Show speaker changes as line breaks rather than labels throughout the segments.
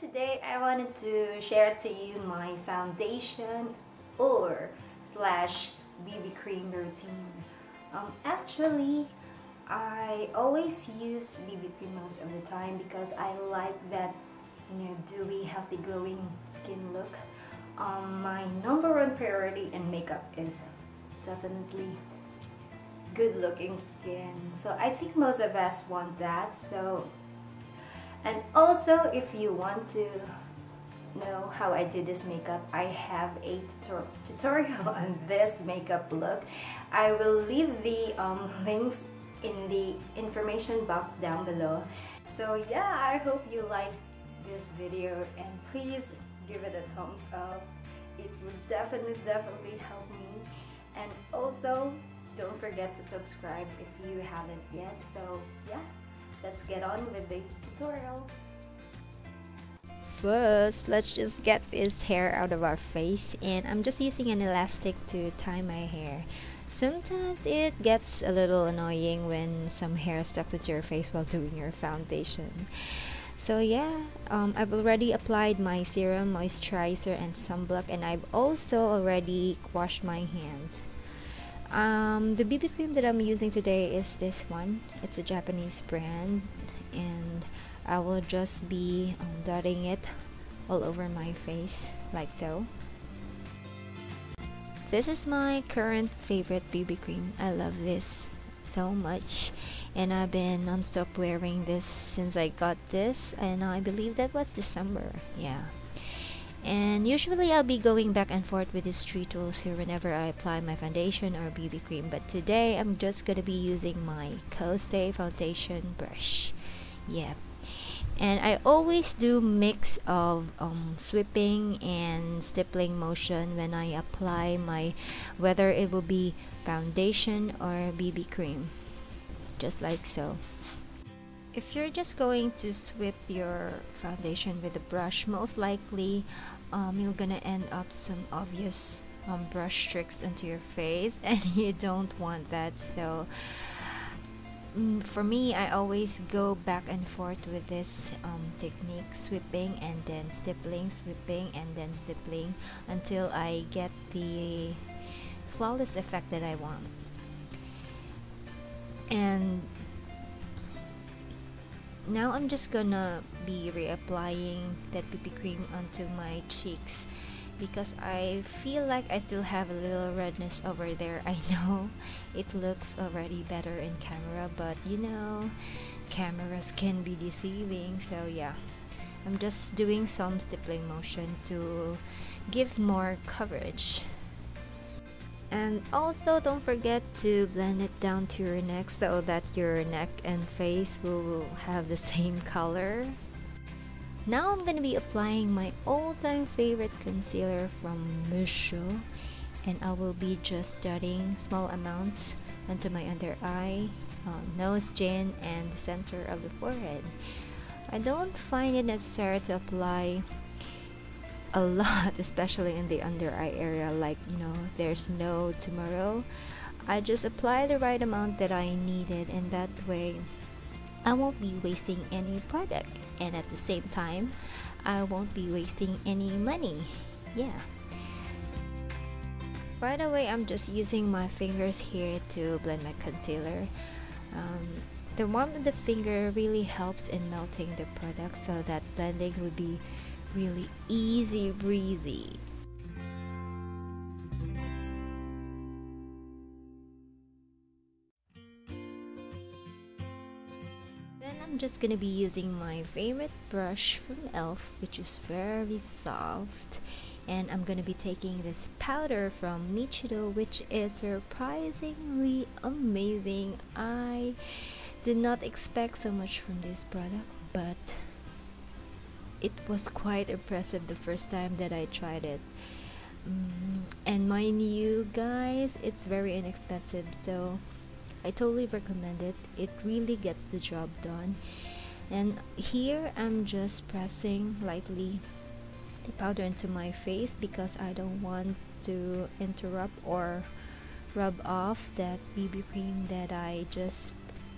today I wanted to share to you my foundation or slash BB cream routine. Actually, I always use BB cream most of the time because I like that, dewy, healthy, glowing skin look. My number one priority in makeup is definitely good looking skin. So I think most of us want that. And also, if you want to know how I do this makeup, I have a tutorial on this makeup look. I will leave the links in the information box down below. So yeah, I hope you like this video and please give it a thumbs up. It will definitely help me. And also, don't forget to subscribe if you haven't yet. So yeah, let's get on with the tutorial.
First, let's just get this hair out of our face, and I'm just using an elastic to tie my hair. Sometimes it gets a little annoying when some hair stuck to your face while doing your foundation. So yeah, I've already applied my serum, moisturizer, and sunblock, and I've also already washed my hand. The BB cream that I'm using today is this one. It's a Japanese brand, and I will just be dotting it all over my face like so. This is my current favorite BB cream. I love this so much, and I've been non-stop wearing this since I got this, and I believe that was December. Yeah. And usually I'll be going back and forth with these three tools here whenever I apply my foundation or BB cream, but today I'm just gonna be using my Kose foundation brush. Yeah, and I always do mix of sweeping and stippling motion when I apply my, whether it will be foundation or BB cream, just like so. If you're just going to sweep your foundation with a brush, most likely you're gonna end up some obvious brush tricks into your face, and you don't want that. So for me, I always go back and forth with this technique, sweeping and then stippling, sweeping and then stippling, until I get the flawless effect that I want. And now I'm just gonna be reapplying that BB cream onto my cheeks because I feel like I still have a little redness over there. I know it looks already better in camera, but cameras can be deceiving. So yeah, I'm just doing some stippling motion to give more coverage. And also, don't forget to blend it down to your neck so that your neck and face will have the same color. Now I'm going to be applying my all-time favorite concealer from mwuahhh, and I will be just dotting small amounts onto my under eye, nose, chin, and the center of the forehead. I don't find it necessary to apply a lot, especially in the under eye area, like there's no tomorrow. I just apply the right amount that I needed, and that way I won't be wasting any product, and at the same time I won't be wasting any money. Yeah. By the way, I'm just using my fingers here to blend my concealer. The warmth of the finger really helps in melting the product, so that blending would be really easy breezy. Then I'm just gonna be using my favorite brush from e.l.f., which is very soft, and I'm gonna be taking this powder from Nichido, which is surprisingly amazing. I did not expect so much from this product, but it was quite impressive the first time that I tried it. And mind you guys, it's very inexpensive, so I totally recommend it. It really gets the job done. And here I'm just pressing lightly the powder into my face because I don't want to interrupt or rub off that BB cream that I just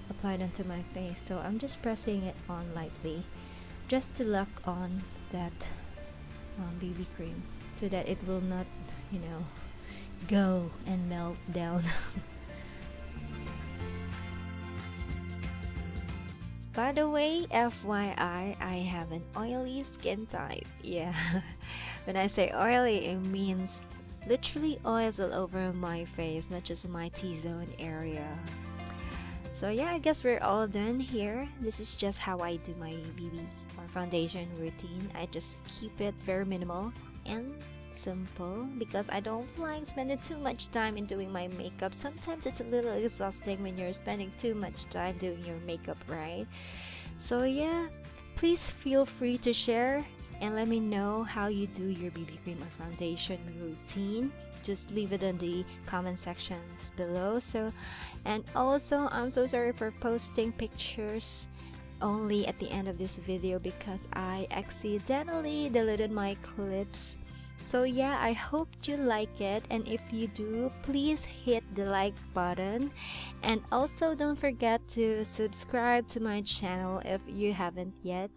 applied onto my face. So I'm just pressing it on lightly just to lock on that BB cream so that it will not, you know, go and melt down. By the way, FYI, I have an oily skin type. Yeah, when I say oily, it means literally oils all over my face, not just my T-zone area. So yeah, I guess we're all done here. This is just how I do my BB or foundation routine. I just keep it very minimal and simple because I don't like spending too much time in doing my makeup. Sometimes it's a little exhausting when you're spending too much time doing your makeup, right? So yeah, please feel free to share and let me know how you do your BB cream or foundation routine. Just leave it in the comment sections below. And also, I'm so sorry for posting pictures only at the end of this video because I accidentally deleted my clips. So yeah, I hope you like it, and if you do, please hit the like button, and also don't forget to subscribe to my channel if you haven't yet.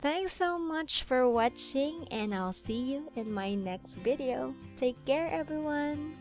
Thanks so much for watching, and I'll see you in my next video. Take care, everyone.